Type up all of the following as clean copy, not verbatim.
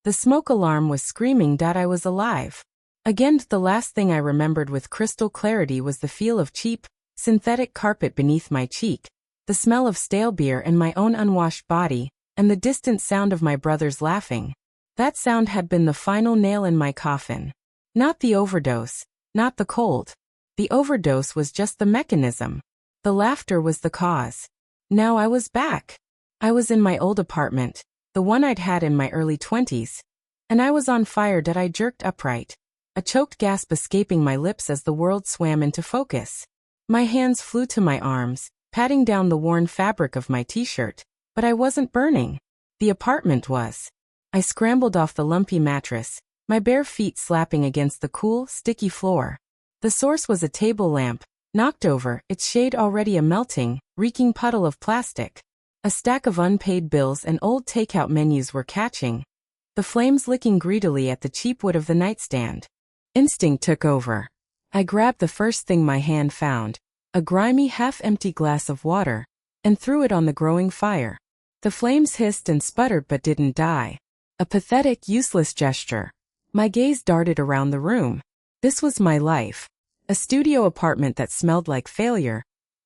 The smoke alarm was screaming that I was alive. Again, the last thing I remembered with crystal clarity was the feel of cheap, synthetic carpet beneath my cheek, the smell of stale beer and my own unwashed body, and the distant sound of my brothers laughing. That sound had been the final nail in my coffin. Not the overdose, not the cold. The overdose was just the mechanism. The laughter was the cause. Now I was back. I was in my old apartment, the one I'd had in my early 20s. And I was on fire that I jerked upright, a choked gasp escaping my lips as the world swam into focus. My hands flew to my arms, patting down the worn fabric of my t-shirt, but I wasn't burning. The apartment was. I scrambled off the lumpy mattress, my bare feet slapping against the cool, sticky floor. The source was a table lamp, knocked over, its shade already a melting, reeking puddle of plastic. A stack of unpaid bills and old takeout menus were catching, the flames licking greedily at the cheap wood of the nightstand. Instinct took over. I grabbed the first thing my hand found, a grimy half-empty glass of water, and threw it on the growing fire. The flames hissed and sputtered but didn't die. A pathetic, useless gesture. My gaze darted around the room. This was my life. A studio apartment that smelled like failure,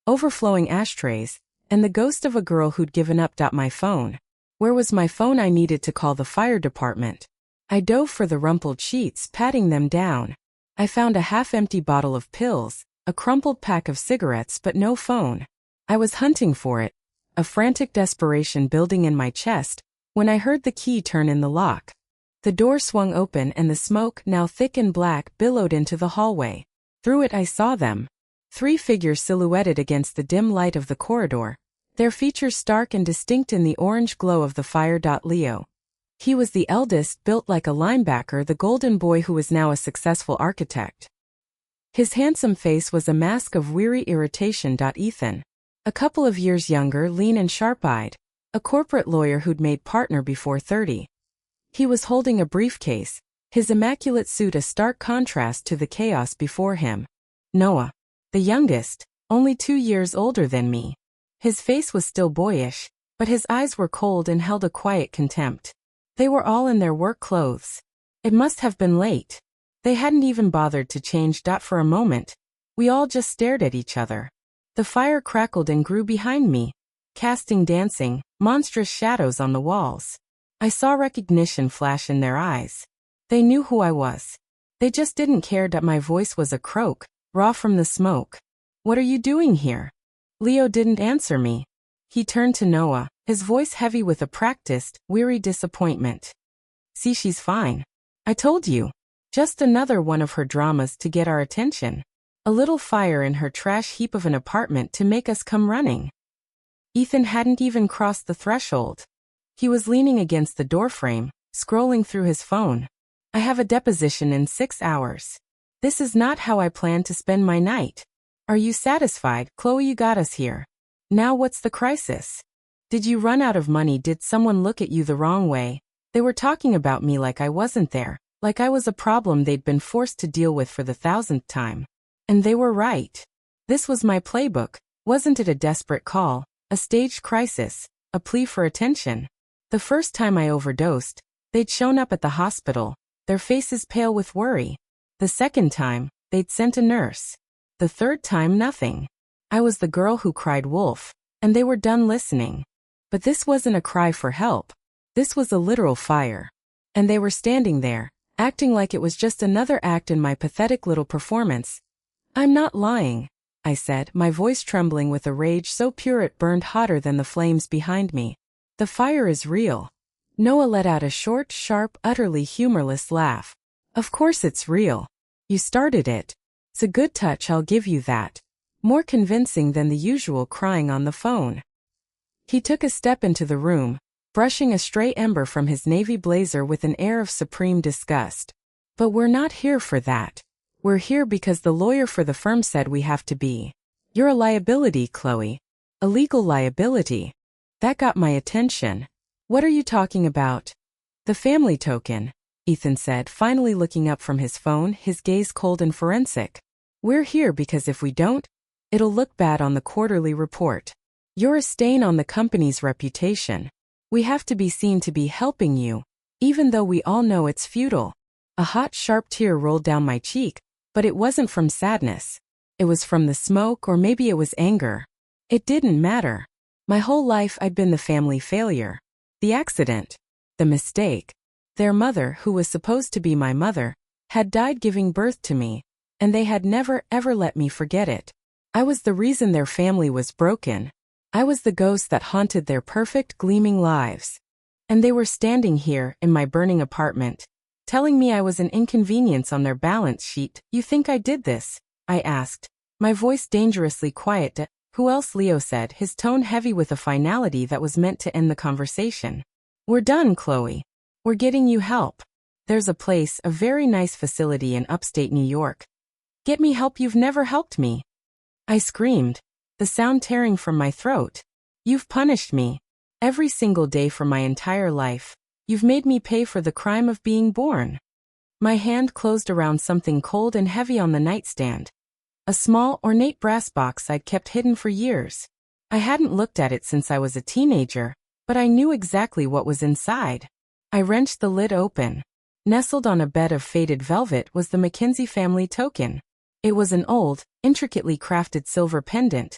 overflowing ashtrays, and the ghost of a girl who'd given up. My phone. Where was my phone? I needed to call the fire department. I dove for the rumpled sheets, patting them down. I found a half-empty bottle of pills, a crumpled pack of cigarettes, but no phone. I was hunting for it, a frantic desperation building in my chest, when I heard the key turn in the lock. The door swung open and the smoke, now thick and black, billowed into the hallway. Through it I saw them. 3 figures silhouetted against the dim light of the corridor, their features stark and distinct in the orange glow of the fire. Leo. He was the eldest, built like a linebacker, the golden boy who was now a successful architect. His handsome face was a mask of weary irritation. Ethan. A couple of years younger, lean and sharp-eyed, a corporate lawyer who'd made partner before 30. He was holding a briefcase, his immaculate suit a stark contrast to the chaos before him. Noah. The youngest, only 2 years older than me. His face was still boyish, but his eyes were cold and held a quiet contempt. They were all in their work clothes. It must have been late. They hadn't even bothered to change. For a moment, we all just stared at each other. The fire crackled and grew behind me, casting dancing, monstrous shadows on the walls. I saw recognition flash in their eyes. They knew who I was. They just didn't care that my voice was a croak, raw from the smoke. "What are you doing here?" Leo didn't answer me. He turned to Noah, his voice heavy with a practiced, weary disappointment. "See, she's fine. I told you. Just another one of her dramas to get our attention. A little fire in her trash heap of an apartment to make us come running." Ethan hadn't even crossed the threshold. He was leaning against the doorframe, scrolling through his phone. "I have a deposition in 6 hours. This is not how I plan to spend my night. Are you satisfied, Chloe? You got us here. Now what's the crisis? Did you run out of money? Did someone look at you the wrong way? They were talking about me like I wasn't there, like I was a problem they'd been forced to deal with for the 1000th time. And they were right. This was my playbook. Wasn't it a desperate call, a staged crisis, a plea for attention? The first time I overdosed, they'd shown up at the hospital, their faces pale with worry. The second time, they'd sent a nurse. The third time, nothing. I was the girl who cried wolf, and they were done listening. But this wasn't a cry for help. This was a literal fire. And they were standing there, acting like it was just another act in my pathetic little performance. "I'm not lying," I said, my voice trembling with a rage so pure it burned hotter than the flames behind me. "The fire is real." Noah let out a short, sharp, utterly humorless laugh. "Of course it's real. You started it. It's a good touch, I'll give you that. More convincing than the usual crying on the phone." He took a step into the room, brushing a stray ember from his navy blazer with an air of supreme disgust. "But we're not here for that. We're here because the lawyer for the firm said we have to be. You're a liability, Chloe. A legal liability." That got my attention. "What are you talking about?" "The family token," Ethan said, finally looking up from his phone, his gaze cold and forensic. "We're here because if we don't, it'll look bad on the quarterly report. You're a stain on the company's reputation. We have to be seen to be helping you, even though we all know it's futile. A hot, sharp tear rolled down my cheek, but it wasn't from sadness. It was from the smoke, or maybe it was anger. It didn't matter. My whole life I'd been the family failure. The accident. The mistake. Their mother, who was supposed to be my mother, had died giving birth to me, and they had never ever let me forget it. I was the reason their family was broken. I was the ghost that haunted their perfect, gleaming lives. And they were standing here, in my burning apartment, telling me I was an inconvenience on their balance sheet. "You think I did this?" I asked, my voice dangerously quiet. "Who else?" Leo said, his tone heavy with a finality that was meant to end the conversation. "We're done, Chloe. We're getting you help. There's a place, a very nice facility in upstate New York. Get me help. You've never helped me." I screamed, the sound tearing from my throat. "You've punished me. Every single day for my entire life. You've made me pay for the crime of being born." My hand closed around something cold and heavy on the nightstand. A small, ornate brass box I'd kept hidden for years. I hadn't looked at it since I was a teenager, but I knew exactly what was inside. I wrenched the lid open. Nestled on a bed of faded velvet was the Mackenzie family token. It was an old, intricately crafted silver pendant.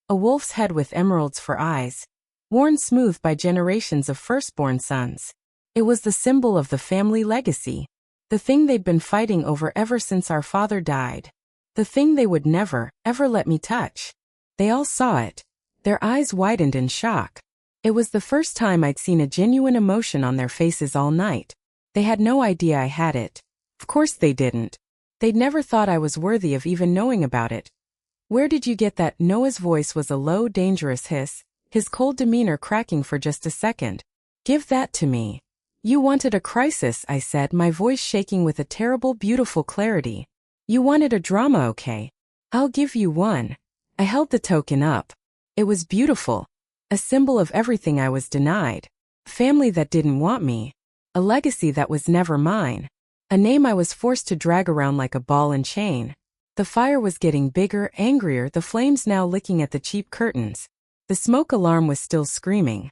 A wolf's head with emeralds for eyes, worn smooth by generations of firstborn sons. It was the symbol of the family legacy. The thing they'd been fighting over ever since our father died. The thing they would never, ever let me touch. They all saw it. Their eyes widened in shock. It was the first time I'd seen a genuine emotion on their faces all night. They had no idea I had it. Of course they didn't. They'd never thought I was worthy of even knowing about it. "Where did you get that?" Noah's voice was a low, dangerous hiss, his cold demeanor cracking for just a second. "Give that to me." "You wanted a crisis," I said, my voice shaking with a terrible, beautiful clarity. "You wanted a drama, okay? I'll give you one." I held the token up. It was beautiful. A symbol of everything I was denied. A family that didn't want me. A legacy that was never mine. A name I was forced to drag around like a ball and chain. The fire was getting bigger, angrier, the flames now licking at the cheap curtains. The smoke alarm was still screaming.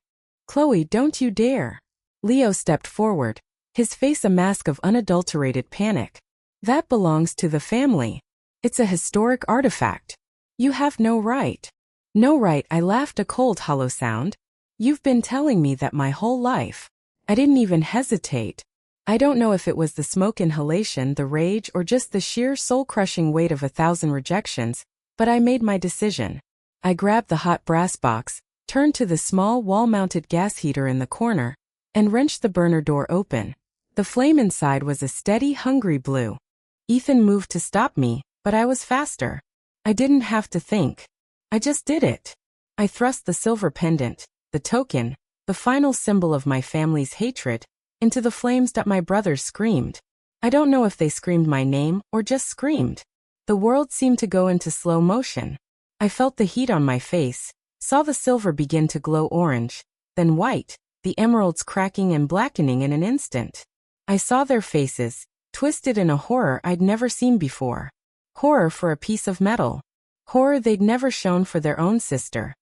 "Chloe, don't you dare." Leo stepped forward, his face a mask of unadulterated panic. "That belongs to the family. It's a historic artifact. You have no right." "No right," I laughed, a cold, hollow sound. "You've been telling me that my whole life." I didn't even hesitate. I don't know if it was the smoke inhalation, the rage, or just the sheer soul-crushing weight of 1,000 rejections, but I made my decision. I grabbed the hot brass box, turned to the small wall-mounted gas heater in the corner, and wrenched the burner door open. The flame inside was a steady, hungry blue. Ethan moved to stop me, but I was faster. I didn't have to think. I just did it. I thrust the silver pendant, the token, the final symbol of my family's hatred, into the flames that my brothers screamed. I don't know if they screamed my name or just screamed. The world seemed to go into slow motion. I felt the heat on my face, saw the silver begin to glow orange, then white, the emeralds cracking and blackening in an instant. I saw their faces, twisted in a horror I'd never seen before. Horror for a piece of metal. Horror they'd never shown for their own sister.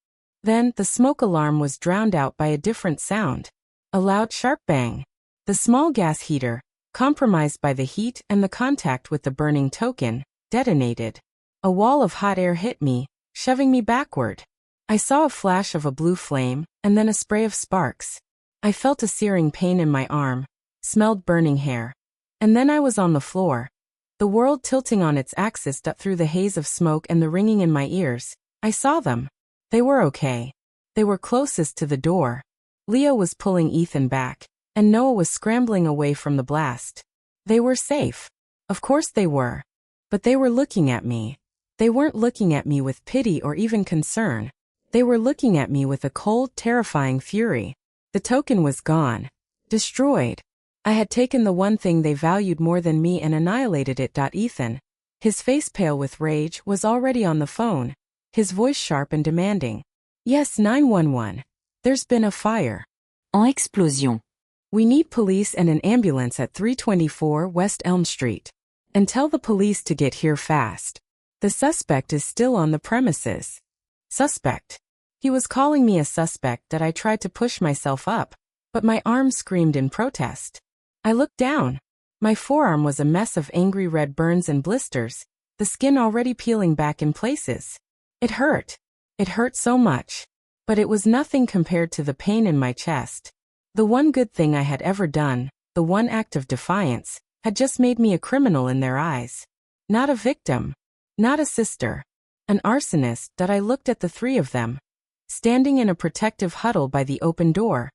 Then, the smoke alarm was drowned out by a different sound. A loud, sharp bang. The small gas heater, compromised by the heat and the contact with the burning token, detonated. A wall of hot air hit me, shoving me backward. I saw a flash of a blue flame, and then a spray of sparks. I felt a searing pain in my arm, smelled burning hair. And then I was on the floor. The world tilting on its axis through the haze of smoke and the ringing in my ears. I saw them. They were okay. They were closest to the door. Leo was pulling Ethan back, and Noah was scrambling away from the blast. They were safe. Of course they were. But they were looking at me. They weren't looking at me with pity or even concern. They were looking at me with a cold, terrifying fury. The token was gone. Destroyed. I had taken the one thing they valued more than me and annihilated it. Ethan, his face pale with rage, was already on the phone, his voice sharp and demanding. "Yes, 911. There's been a fire. En explosion. We need police and an ambulance at 324 West Elm Street. And tell the police to get here fast. The suspect is still on the premises." Suspect. He was calling me a suspect. That I tried to push myself up, but my arms screamed in protest. I looked down. My forearm was a mess of angry red burns and blisters, the skin already peeling back in places. It hurt. It hurt so much. But it was nothing compared to the pain in my chest. The one good thing I had ever done, the one act of defiance, had just made me a criminal in their eyes. Not a victim. Not a sister. An arsonist. That I looked at the three of them, standing in a protective huddle by the open door,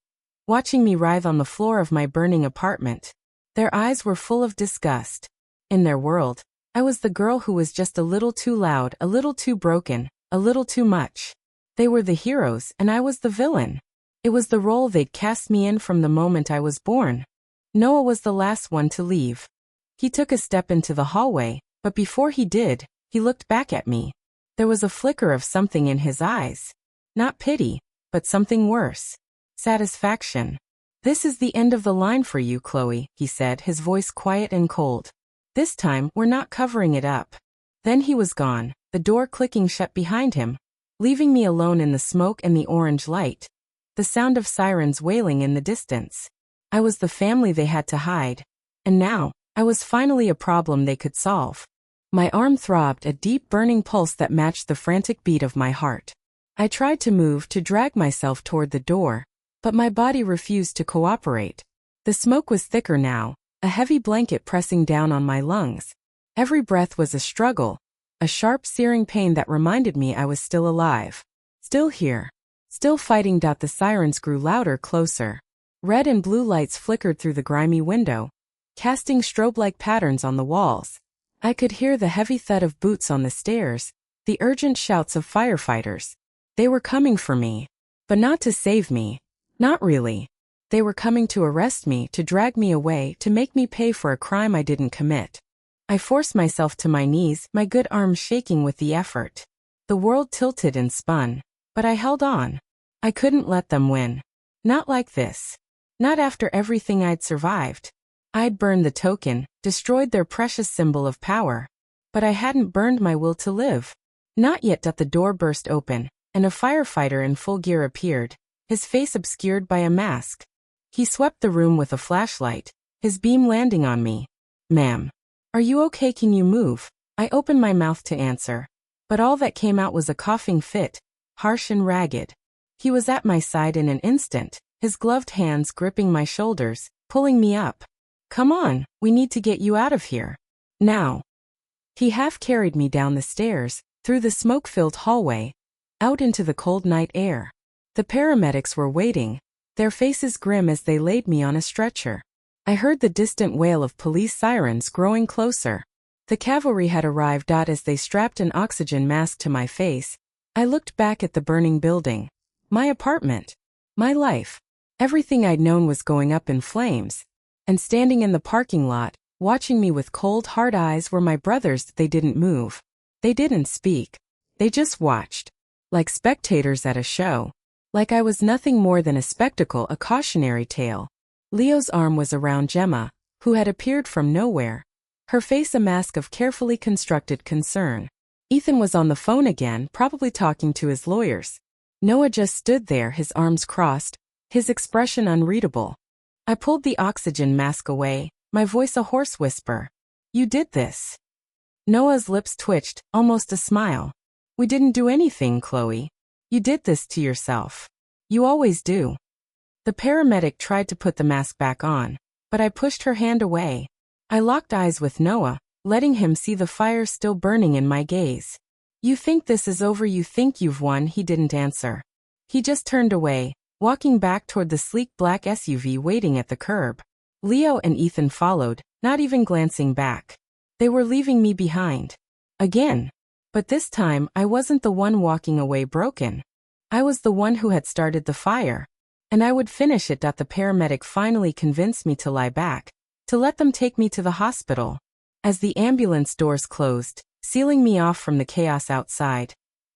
watching me writhe on the floor of my burning apartment. Their eyes were full of disgust. In their world, I was the girl who was just a little too loud, a little too broken, a little too much. They were the heroes and I was the villain. It was the role they'd cast me in from the moment I was born. Noah was the last one to leave. He took a step into the hallway, but before he did, he looked back at me. There was a flicker of something in his eyes. Not pity, but something worse. Satisfaction. "This is the end of the line for you, Chloe," he said, his voice quiet and cold. "This time, we're not covering it up." Then he was gone, the door clicking shut behind him, leaving me alone in the smoke and the orange light. The sound of sirens wailing in the distance. I was the family they had to hide. And now, I was finally a problem they could solve. My arm throbbed, a deep burning pulse that matched the frantic beat of my heart. I tried to move, to drag myself toward the door, but my body refused to cooperate. The smoke was thicker now, a heavy blanket pressing down on my lungs. Every breath was a struggle, a sharp searing pain that reminded me I was still alive. Still here. Still fighting. The sirens grew louder, closer. Red and blue lights flickered through the grimy window, casting strobe-like patterns on the walls. I could hear the heavy thud of boots on the stairs, the urgent shouts of firefighters. They were coming for me. But not to save me. Not really. They were coming to arrest me, to drag me away, to make me pay for a crime I didn't commit. I forced myself to my knees, my good arms shaking with the effort. The world tilted and spun, but I held on. I couldn't let them win. Not like this. Not after everything I'd survived. I'd burned the token, destroyed their precious symbol of power. But I hadn't burned my will to live. Not yet. The door burst open, and a firefighter in full gear appeared, his face obscured by a mask. He swept the room with a flashlight, his beam landing on me. "Ma'am. Are you okay? Can you move?" I opened my mouth to answer, but all that came out was a coughing fit, harsh and ragged. He was at my side in an instant, his gloved hands gripping my shoulders, pulling me up. "Come on, we need to get you out of here. Now." He half carried me down the stairs, through the smoke-filled hallway, out into the cold night air. The paramedics were waiting, their faces grim as they laid me on a stretcher. I heard the distant wail of police sirens growing closer. The cavalry had arrived. As they strapped an oxygen mask to my face, I looked back at the burning building. My apartment. My life. Everything I'd known was going up in flames. And standing in the parking lot, watching me with cold, hard eyes, were my brothers. They didn't move. They didn't speak. They just watched. Like spectators at a show. Like I was nothing more than a spectacle, a cautionary tale. Leo's arm was around Gemma, who had appeared from nowhere, her face a mask of carefully constructed concern. Ethan was on the phone again, probably talking to his lawyers. Noah just stood there, his arms crossed, his expression unreadable. I pulled the oxygen mask away, my voice a hoarse whisper. "You did this." Noah's lips twitched, almost a smile. "We didn't do anything, Chloe. You did this to yourself. You always do." The paramedic tried to put the mask back on, but I pushed her hand away. I locked eyes with Noah, letting him see the fire still burning in my gaze. "You think this is over? You think you've won?" He didn't answer. He just turned away, walking back toward the sleek black SUV waiting at the curb. Leo and Ethan followed, not even glancing back. They were leaving me behind. Again. But this time, I wasn't the one walking away broken. I was the one who had started the fire. And I would finish it. The paramedic finally convinced me to lie back, to let them take me to the hospital. As the ambulance doors closed, sealing me off from the chaos outside,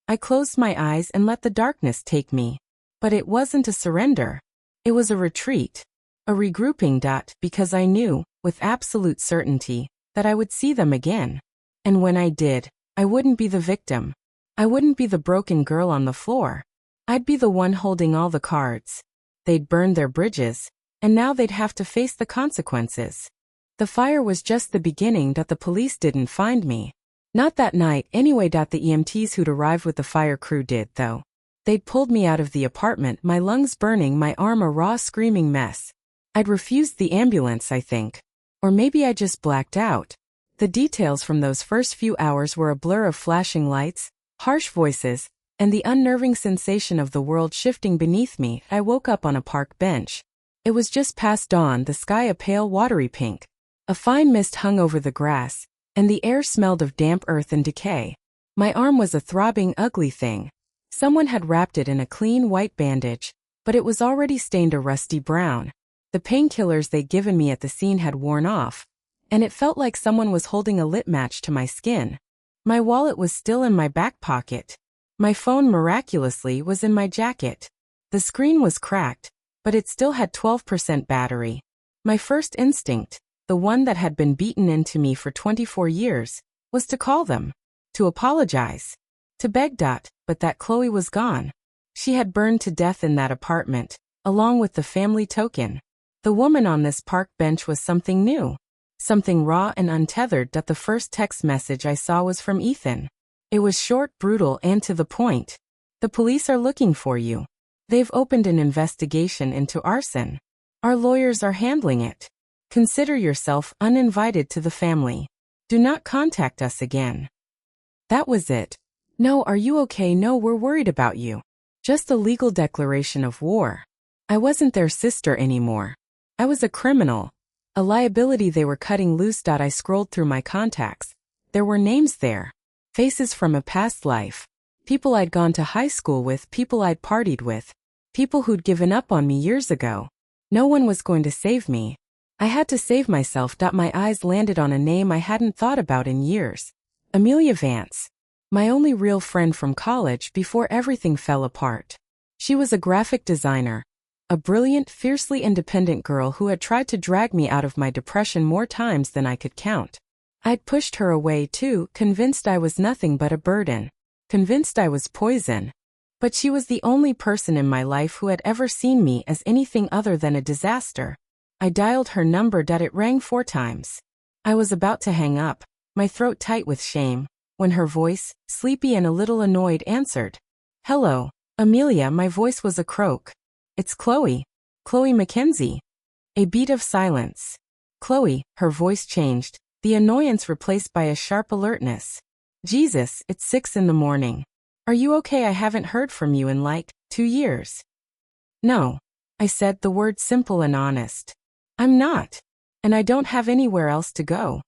I closed my eyes and let the darkness take me. But it wasn't a surrender. It was a retreat. A regrouping. Because I knew, with absolute certainty, that I would see them again. And when I did, I wouldn't be the victim. I wouldn't be the broken girl on the floor. I'd be the one holding all the cards. They'd burned their bridges, and now they'd have to face the consequences. The fire was just the beginning that the police didn't find me. Not that night anyway. The EMTs who'd arrived with the fire crew did, though. They'd pulled me out of the apartment, my lungs burning, my arm a raw screaming mess. I'd refused the ambulance, I think. Or maybe I just blacked out. The details from those first few hours were a blur of flashing lights, harsh voices, and the unnerving sensation of the world shifting beneath me. I woke up on a park bench. It was just past dawn, the sky a pale watery pink. A fine mist hung over the grass, and the air smelled of damp earth and decay. My arm was a throbbing, ugly thing. Someone had wrapped it in a clean white bandage, but it was already stained a rusty brown. The painkillers they'd given me at the scene had worn off, and it felt like someone was holding a lit match to my skin. My wallet was still in my back pocket. My phone miraculously was in my jacket. The screen was cracked, but it still had 12% battery. My first instinct, the one that had been beaten into me for 24 years, was to call them, to apologize, to beg. But that Chloe was gone. She had burned to death in that apartment, along with the family token. The woman on this park bench was something new, something raw and untethered. The first text message I saw was from Ethan. It was short, brutal, and to the point. The police are looking for you. They've opened an investigation into arson. Our lawyers are handling it. Consider yourself uninvited to the family. Do not contact us again. That was it. No, are you okay? No, we're worried about you. Just a legal declaration of war. I wasn't their sister anymore. I was a criminal. A liability they were cutting loose. I scrolled through my contacts. There were names there. Faces from a past life. People I'd gone to high school with, people I'd partied with. People who'd given up on me years ago. No one was going to save me. I had to save myself. My eyes landed on a name I hadn't thought about in years. Amelia Vance. My only real friend from college before everything fell apart. She was a graphic designer. A brilliant, fiercely independent girl who had tried to drag me out of my depression more times than I could count. I'd pushed her away too, convinced I was nothing but a burden. Convinced I was poison. But she was the only person in my life who had ever seen me as anything other than a disaster. I dialed her number. It rang 4 times. I was about to hang up, my throat tight with shame, when her voice, sleepy and a little annoyed, answered. Hello, Amelia. My voice was a croak. It's Chloe. Chloe Mackenzie. A beat of silence. Chloe, her voice changed, the annoyance replaced by a sharp alertness. Jesus, it's 6 in the morning. Are you okay? I haven't heard from you in like 2 years. No, I said, the word simple and honest. I'm not. And I don't have anywhere else to go.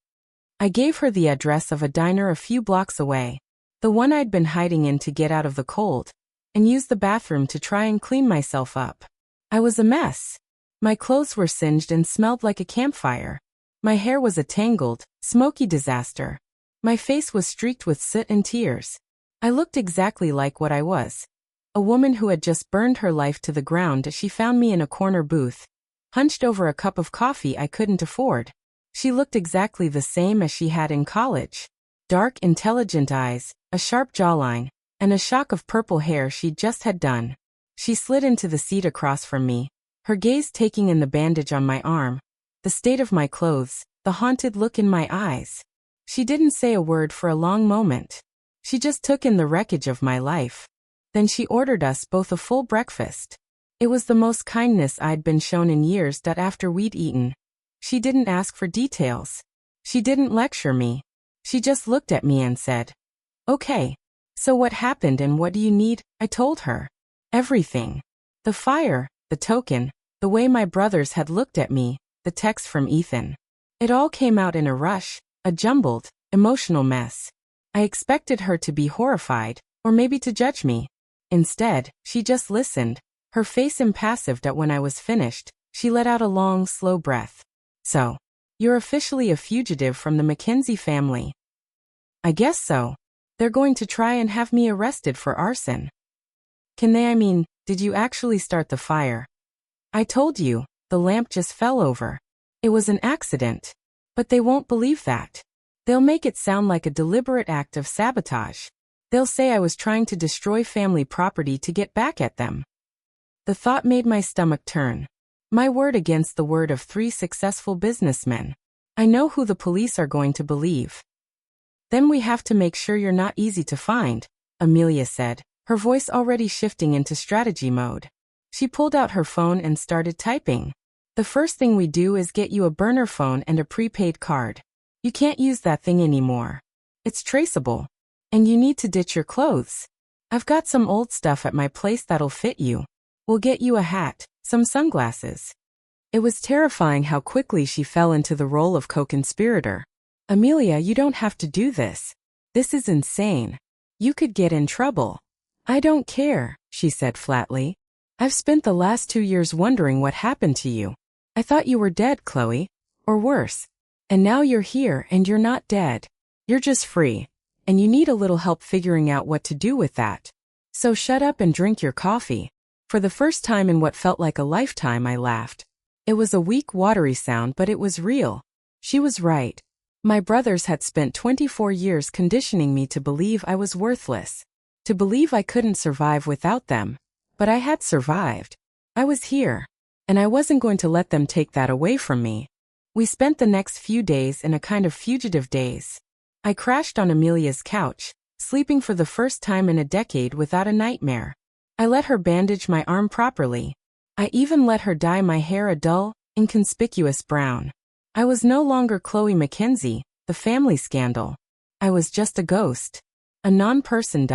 I gave her the address of a diner a few blocks away, the one I'd been hiding in to get out of the cold, and used the bathroom to try and clean myself up. I was a mess. My clothes were singed and smelled like a campfire. My hair was a tangled, smoky disaster. My face was streaked with soot and tears. I looked exactly like what I was. A woman who had just burned her life to the ground. She found me in a corner booth, hunched over a cup of coffee I couldn't afford. She looked exactly the same as she had in college. Dark, intelligent eyes, a sharp jawline, and a shock of purple hair she'd just had done. She slid into the seat across from me, her gaze taking in the bandage on my arm, the state of my clothes, the haunted look in my eyes. She didn't say a word for a long moment. She just took in the wreckage of my life. Then she ordered us both a full breakfast. It was the most kindness I'd been shown in years. After we'd eaten, she didn't ask for details. She didn't lecture me. She just looked at me and said, Okay, so what happened and what do you need? I told her. Everything. The fire, the token, the way my brothers had looked at me, the text from Ethan. It all came out in a rush, a jumbled, emotional mess. I expected her to be horrified, or maybe to judge me. Instead, she just listened, her face impassive. When I was finished, she let out a long, slow breath. So, you're officially a fugitive from the Mackenzie family. I guess so. They're going to try and have me arrested for arson. Did you actually start the fire? I told you, the lamp just fell over. It was an accident. But they won't believe that. They'll make it sound like a deliberate act of sabotage. They'll say I was trying to destroy family property to get back at them. The thought made my stomach turn. My word against the word of 3 successful businessmen. I know who the police are going to believe. Then we have to make sure you're not easy to find, Amelia said, her voice already shifting into strategy mode. She pulled out her phone and started typing. The first thing we do is get you a burner phone and a prepaid card. You can't use that thing anymore. It's traceable. And you need to ditch your clothes. I've got some old stuff at my place that'll fit you. We'll get you a hat, some sunglasses. It was terrifying how quickly she fell into the role of co-conspirator. Amelia, you don't have to do this. This is insane. You could get in trouble. I don't care, she said flatly. I've spent the last 2 years wondering what happened to you. I thought you were dead, Chloe. Or worse. And now you're here and you're not dead. You're just free. And you need a little help figuring out what to do with that. So shut up and drink your coffee. For the first time in what felt like a lifetime, I laughed. It was a weak, watery sound, but it was real. She was right. My brothers had spent 24 years conditioning me to believe I was worthless. To believe I couldn't survive without them. But I had survived. I was here. And I wasn't going to let them take that away from me. We spent the next few days in a kind of fugitive daze. I crashed on Amelia's couch, sleeping for the first time in a decade without a nightmare. I let her bandage my arm properly. I even let her dye my hair a dull, inconspicuous brown. I was no longer Chloe Mackenzie, the family scandal. I was just a ghost. A non-person.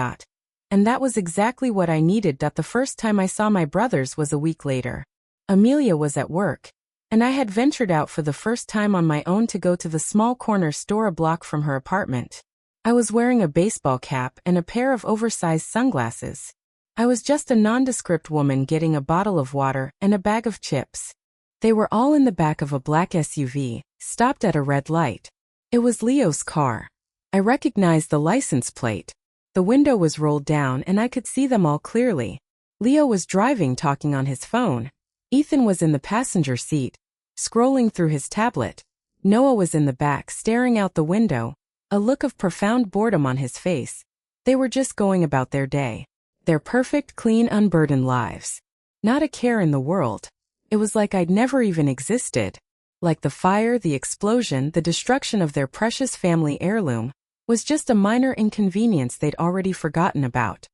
And that was exactly what I needed. The first time I saw my brothers was a week later. Amelia was at work. And I had ventured out for the first time on my own to go to the small corner store a block from her apartment. I was wearing a baseball cap and a pair of oversized sunglasses. I was just a nondescript woman getting a bottle of water and a bag of chips. They were all in the back of a black SUV, stopped at a red light. It was Leo's car. I recognized the license plate. The window was rolled down and I could see them all clearly. Leo was driving, talking on his phone. Ethan was in the passenger seat, scrolling through his tablet. Noah was in the back, staring out the window, a look of profound boredom on his face. They were just going about their day. Their perfect, clean, unburdened lives. Not a care in the world. It was like I'd never even existed. Like the fire, the explosion, the destruction of their precious family heirloom was just a minor inconvenience they'd already forgotten about.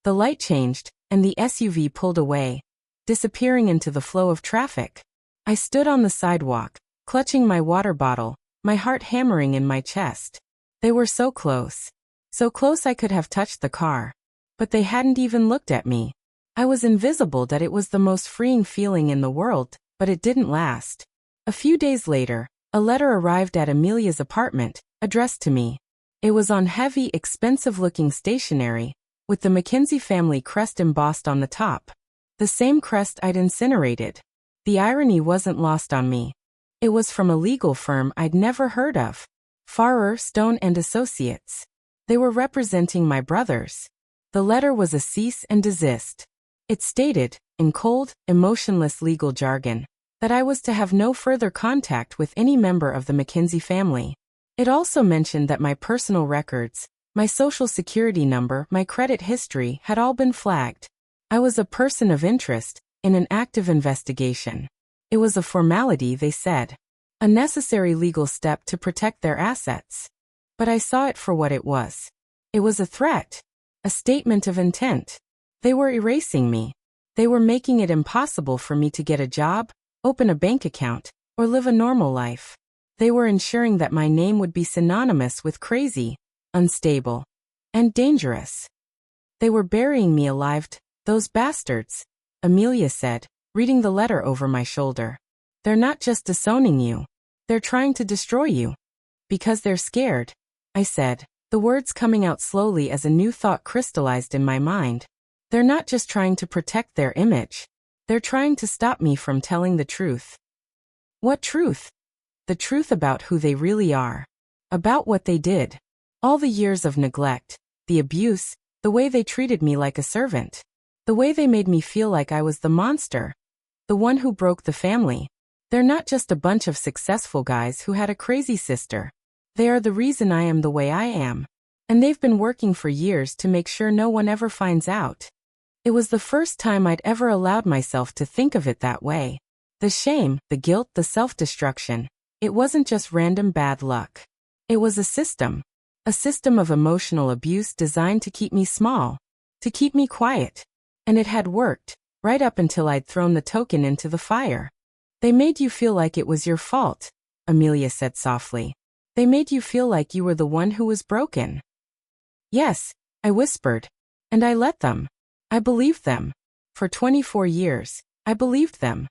The light changed, and the SUV pulled away, disappearing into the flow of traffic. I stood on the sidewalk, clutching my water bottle, my heart hammering in my chest. They were so close. So close I could have touched the car. But they hadn't even looked at me. I was invisible. It was the most freeing feeling in the world, but it didn't last. A few days later, a letter arrived at Amelia's apartment, addressed to me. It was on heavy, expensive-looking stationery, with the Mackenzie family crest embossed on the top. The same crest I'd incinerated. The irony wasn't lost on me. It was from a legal firm I'd never heard of. Farrer, Stone and Associates. They were representing my brothers. The letter was a cease and desist. It stated, in cold, emotionless legal jargon, that I was to have no further contact with any member of the Mackenzie family. It also mentioned that my personal records, my social security number, my credit history had all been flagged. I was a person of interest, in an active investigation. It was a formality, they said. A necessary legal step to protect their assets. But I saw it for what it was. It was a threat. A statement of intent. They were erasing me. They were making it impossible for me to get a job, open a bank account, or live a normal life. They were ensuring that my name would be synonymous with crazy, unstable, and dangerous. They were burying me alive. Those bastards, Amelia said, reading the letter over my shoulder. They're not just disowning you. They're trying to destroy you. Because they're scared, I said, the words coming out slowly as a new thought crystallized in my mind. They're not just trying to protect their image. They're trying to stop me from telling the truth. What truth? The truth about who they really are. About what they did. All the years of neglect, the abuse, the way they treated me like a servant. The way they made me feel like I was the monster. The one who broke the family. They're not just a bunch of successful guys who had a crazy sister. They are the reason I am the way I am. And they've been working for years to make sure no one ever finds out. It was the first time I'd ever allowed myself to think of it that way. The shame, the guilt, the self-destruction. It wasn't just random bad luck. It was a system. A system of emotional abuse designed to keep me small, to keep me quiet. And it had worked, right up until I'd thrown the token into the fire. They made you feel like it was your fault, Amelia said softly. They made you feel like you were the one who was broken. Yes, I whispered. And I let them. I believed them. For 24 years, I believed them.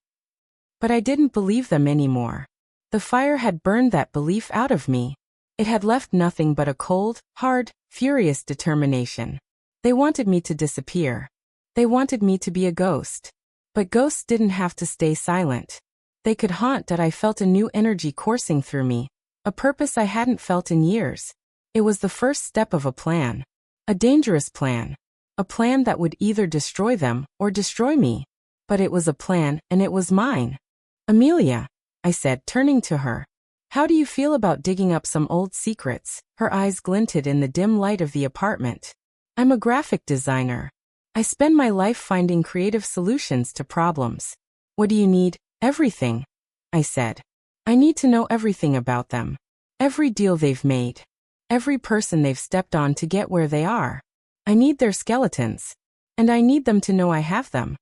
But I didn't believe them anymore. The fire had burned that belief out of me. It had left nothing but a cold, hard, furious determination. They wanted me to disappear. They wanted me to be a ghost. But ghosts didn't have to stay silent. They could haunt that. I felt a new energy coursing through me, a purpose I hadn't felt in years. It was the first step of a plan. A dangerous plan. A plan that would either destroy them or destroy me. But it was a plan, and it was mine. Amelia, I said, turning to her. How do you feel about digging up some old secrets? Her eyes glinted in the dim light of the apartment. I'm a graphic designer. I spend my life finding creative solutions to problems. What do you need? Everything, I said. I need to know everything about them. Every deal they've made. Every person they've stepped on to get where they are. I need their skeletons. And I need them to know I have them.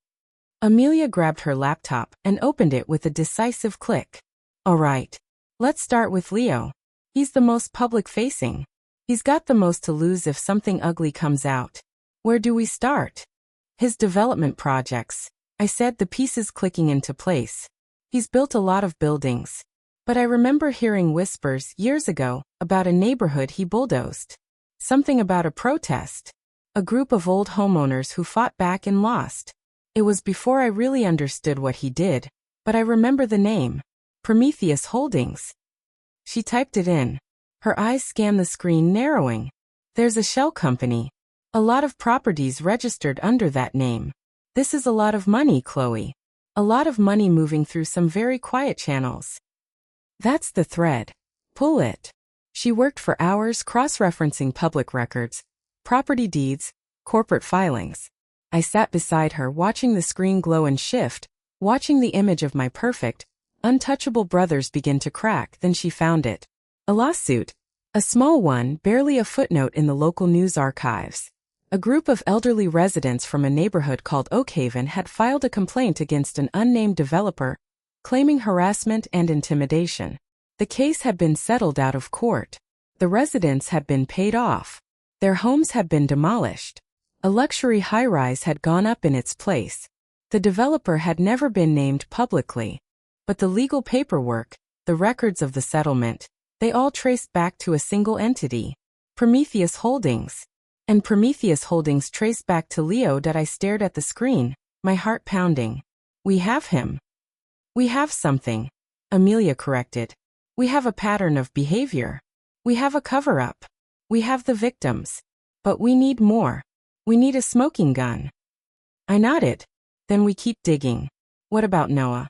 Amelia grabbed her laptop and opened it with a decisive click. All right. Let's start with Leo. He's the most public-facing. He's got the most to lose if something ugly comes out. Where do we start? His development projects, I said, the pieces clicking into place. He's built a lot of buildings. But I remember hearing whispers years ago about a neighborhood he bulldozed. Something about a protest. A group of old homeowners who fought back and lost. It was before I really understood what he did, but I remember the name. Prometheus Holdings. She typed it in. Her eyes scanned the screen, narrowing. There's a shell company. A lot of properties registered under that name. This is a lot of money, Chloe. A lot of money moving through some very quiet channels. That's the thread. Pull it. She worked for hours cross-referencing public records, property deeds, corporate filings. I sat beside her, watching the screen glow and shift, watching the image of my perfect, untouchable brothers begin to crack. Then she found it. A lawsuit. A small one, barely a footnote in the local news archives. A group of elderly residents from a neighborhood called Oakhaven had filed a complaint against an unnamed developer, claiming harassment and intimidation. The case had been settled out of court. The residents had been paid off. Their homes had been demolished. A luxury high-rise had gone up in its place. The developer had never been named publicly. But the legal paperwork, the records of the settlement, they all traced back to a single entity. Prometheus Holdings. And Prometheus Holdings traced back to Leo. That I stared at the screen, my heart pounding. We have him. We have something, Amelia corrected. We have a pattern of behavior. We have a cover-up. We have the victims. But we need more. We need a smoking gun. I nodded. Then we keep digging. What about Noah?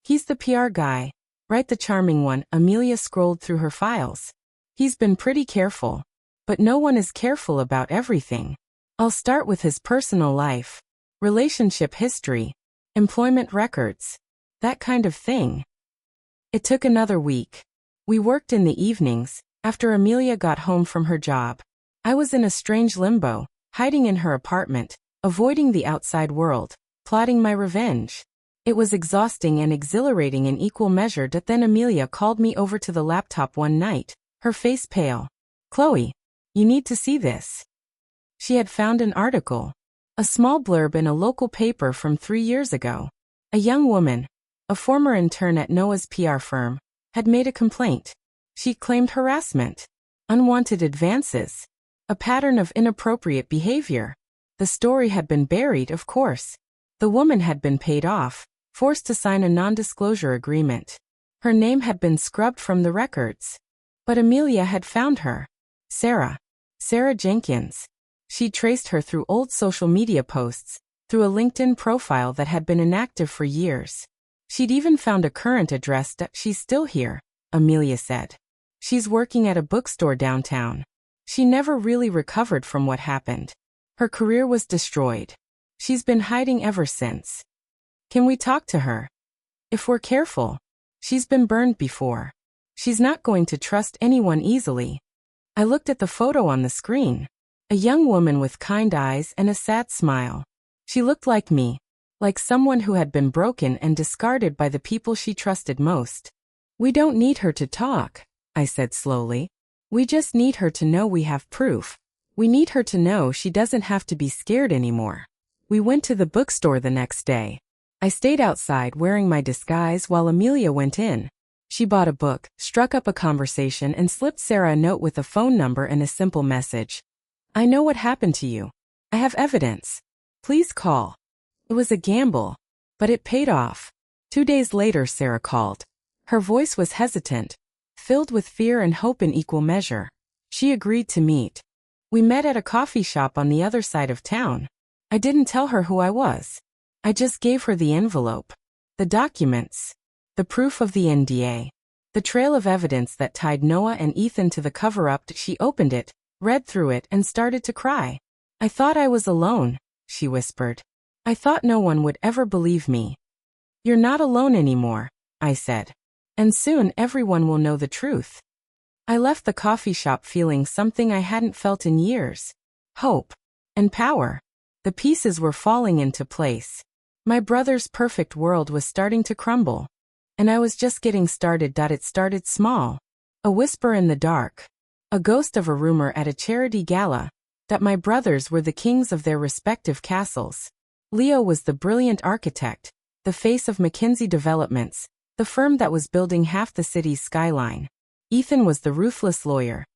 He's the PR guy, right? The charming one. Amelia scrolled through her files. He's been pretty careful. But no one is careful about everything. I'll start with his personal life, relationship history, employment records, that kind of thing. It took another week. We worked in the evenings, after Amelia got home from her job. I was in a strange limbo, hiding in her apartment, avoiding the outside world, plotting my revenge. It was exhausting and exhilarating in equal measure. Then Amelia called me over to the laptop one night, her face pale. Chloe, you need to see this. She had found an article. A small blurb in a local paper from 3 years ago. A young woman, a former intern at Noah's PR firm, had made a complaint. She claimed harassment, unwanted advances, a pattern of inappropriate behavior. The story had been buried, of course. The woman had been paid off, forced to sign a non-disclosure agreement. Her name had been scrubbed from the records. But Amelia had found her. Sarah Jenkins. She traced her through old social media posts, through a LinkedIn profile that had been inactive for years. She'd even found a current address. She's still here, Amelia said. She's working at a bookstore downtown. She never really recovered from what happened. Her career was destroyed. She's been hiding ever since. Can we talk to her? If we're careful. She's been burned before. She's not going to trust anyone easily. I looked at the photo on the screen. A young woman with kind eyes and a sad smile. She looked like me, like someone who had been broken and discarded by the people she trusted most. We don't need her to talk, I said slowly. We just need her to know we have proof. We need her to know she doesn't have to be scared anymore. We went to the bookstore the next day. I stayed outside wearing my disguise while Amelia went in. She bought a book, struck up a conversation, and slipped Sarah a note with a phone number and a simple message. I know what happened to you. I have evidence. Please call. It was a gamble, but it paid off. 2 days later, Sarah called. Her voice was hesitant, filled with fear and hope in equal measure. She agreed to meet. We met at a coffee shop on the other side of town. I didn't tell her who I was. I just gave her the envelope, the documents, the proof of the NDA, the trail of evidence that tied Noah and Ethan to the cover-up. She opened it, read through it, and started to cry. I thought I was alone, she whispered. I thought no one would ever believe me. You're not alone anymore, I said. And soon everyone will know the truth. I left the coffee shop feeling something I hadn't felt in years. Hope. And power. The pieces were falling into place. My brother's perfect world was starting to crumble. And I was just getting started. It started small. A whisper in the dark. A ghost of a rumor at a charity gala. That my brothers were the kings of their respective castles. Leo was the brilliant architect, the face of McKinsey Developments, the firm that was building half the city's skyline. Ethan was the ruthless lawyer,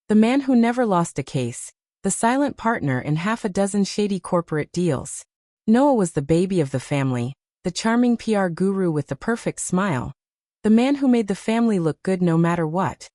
the man who never lost a case, the silent partner in half a dozen shady corporate deals. Noah was the baby of the family, the charming PR guru with the perfect smile, the man who made the family look good no matter what.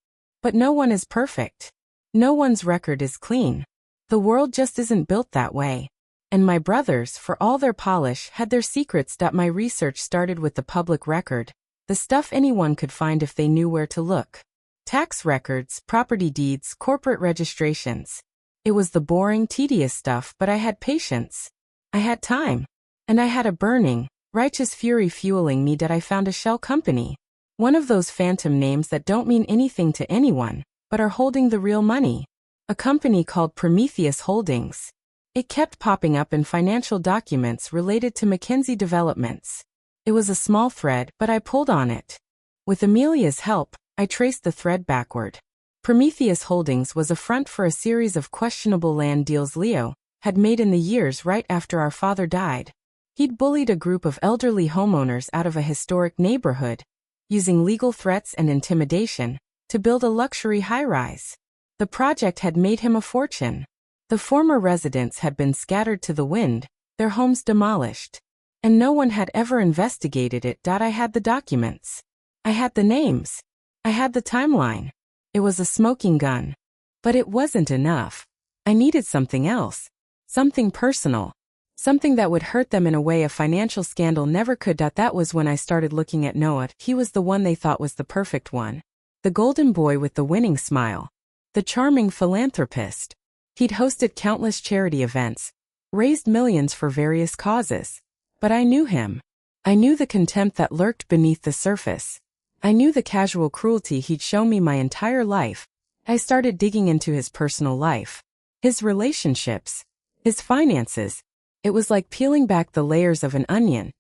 But no one is perfect. No one's record is clean. The world just isn't built that way. And my brothers, for all their polish, had their secrets. My research started with the public record, the stuff anyone could find if they knew where to look. Tax records, property deeds, corporate registrations. It was the boring, tedious stuff, but I had patience. I had time. And I had a burning, righteous fury fueling me. I found a shell company. One of those phantom names that don't mean anything to anyone, but are holding the real money. A company called Prometheus Holdings. It kept popping up in financial documents related to McKinsey Developments. It was a small thread, but I pulled on it. With Amelia's help, I traced the thread backward. Prometheus Holdings was a front for a series of questionable land deals Leo had made in the years right after our father died. He'd bullied a group of elderly homeowners out of a historic neighborhood, using legal threats and intimidation to build a luxury high-rise. The project had made him a fortune. The former residents had been scattered to the wind, their homes demolished. And no one had ever investigated it. I had the documents. I had the names. I had the timeline. It was a smoking gun. But it wasn't enough. I needed something else. Something personal. Something that would hurt them in a way a financial scandal never could. That was when I started looking at Noah. He was the one they thought was the perfect one. The golden boy with the winning smile. The charming philanthropist. He'd hosted countless charity events, raised millions for various causes. But I knew him. I knew the contempt that lurked beneath the surface. I knew the casual cruelty he'd shown me my entire life. I started digging into his personal life, his relationships, his finances. It was like peeling back the layers of an onion,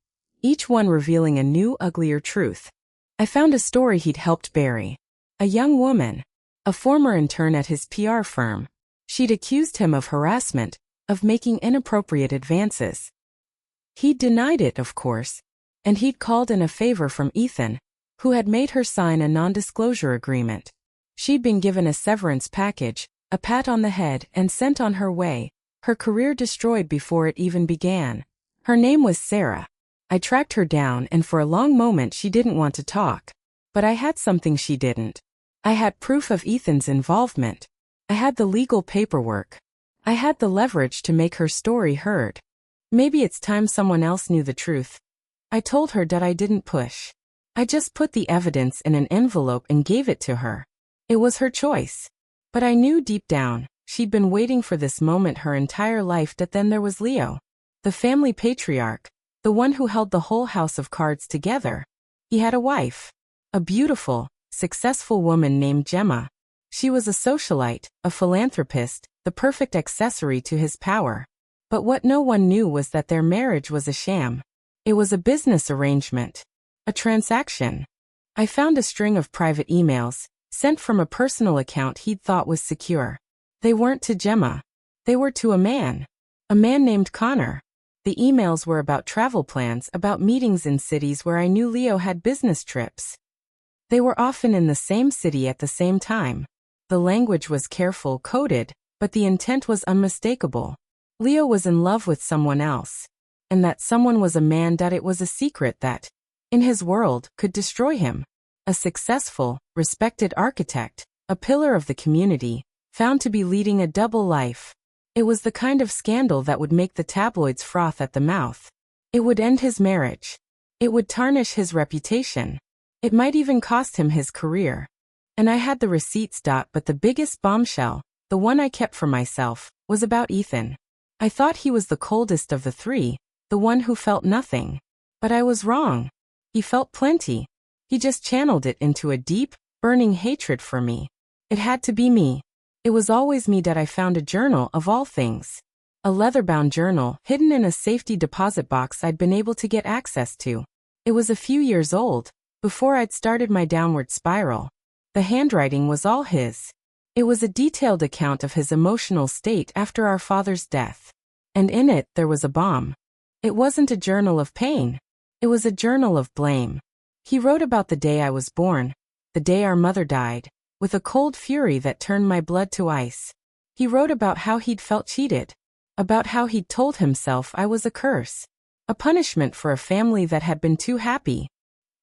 each one revealing a new, uglier truth. I found a story he'd helped bury. A young woman, a former intern at his PR firm. She'd accused him of harassment, of making inappropriate advances. He'd denied it, of course, and he'd called in a favor from Ethan, who had made her sign a non-disclosure agreement. She'd been given a severance package, a pat on the head, and sent on her way, her career destroyed before it even began. Her name was Sarah. I tracked her down, and for a long moment she didn't want to talk. But I had something she didn't. I had proof of Ethan's involvement. I had the legal paperwork. I had the leverage to make her story heard. Maybe it's time someone else knew the truth. I told her that I didn't push. I just put the evidence in an envelope and gave it to her. It was her choice. But I knew deep down, she'd been waiting for this moment her entire life. Then there was Leo, the family patriarch, the one who held the whole house of cards together. He had a wife. A beautiful, successful woman named Gemma. She was a socialite, a philanthropist, the perfect accessory to his power. But what no one knew was that their marriage was a sham. It was a business arrangement. A transaction. I found a string of private emails, sent from a personal account he'd thought was secure. They weren't to Gemma. They were to a man. A man named Connor. The emails were about travel plans, about meetings in cities where I knew Leo had business trips. They were often in the same city at the same time. The language was careful, coded, but the intent was unmistakable. Leo was in love with someone else. And that someone was a man that it was a secret that, in his world, could destroy him. A successful, respected architect, a pillar of the community, found to be leading a double life. It was the kind of scandal that would make the tabloids froth at the mouth. It would end his marriage. It would tarnish his reputation. It might even cost him his career. And I had the receipts. But the biggest bombshell, the one I kept for myself, was about Ethan. I thought he was the coldest of the three, the one who felt nothing. But I was wrong. He felt plenty. He just channeled it into a deep, burning hatred for me. It had to be me. It was always me. I found a journal of all things. A leather-bound journal hidden in a safety deposit box I'd been able to get access to. It was a few years old, before I'd started my downward spiral. The handwriting was all his. It was a detailed account of his emotional state after our father's death. And in it there was a bomb. It wasn't a journal of pain. It was a journal of blame. He wrote about the day I was born, the day our mother died, with a cold fury that turned my blood to ice. He wrote about how he'd felt cheated, about how he'd told himself I was a curse, a punishment for a family that had been too happy.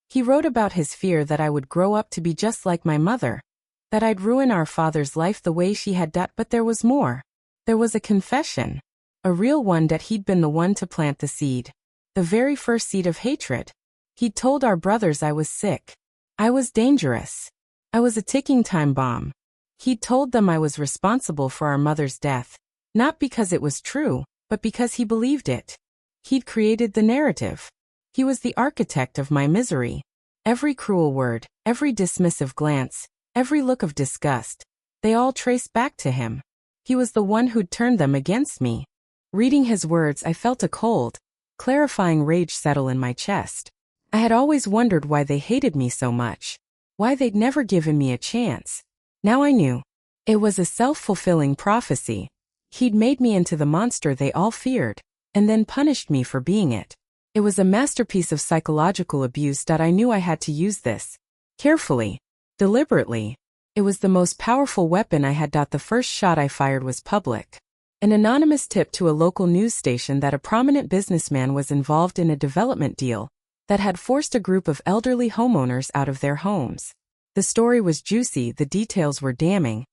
He wrote about his fear that I would grow up to be just like my mother, that I'd ruin our father's life the way she had done. But there was more. There was a confession, a real one, that he'd been the one to plant the seed, the very first seed of hatred. He'd told our brothers I was sick. I was dangerous. I was a ticking time bomb. He'd told them I was responsible for our mother's death, not because it was true, but because he believed it. He'd created the narrative. He was the architect of my misery. Every cruel word, every dismissive glance, every look of disgust, they all traced back to him. He was the one who'd turned them against me. Reading his words, I felt a cold, clarifying rage settle in my chest. I had always wondered why they hated me so much. Why they'd never given me a chance. Now I knew. It was a self-fulfilling prophecy. He'd made me into the monster they all feared, and then punished me for being it. It was a masterpiece of psychological abuse. I knew I had to use this. Carefully. Deliberately. It was the most powerful weapon I had. The first shot I fired was public. An anonymous tip to a local news station that a prominent businessman was involved in a development deal that had forced a group of elderly homeowners out of their homes. The story was juicy, the details were damning,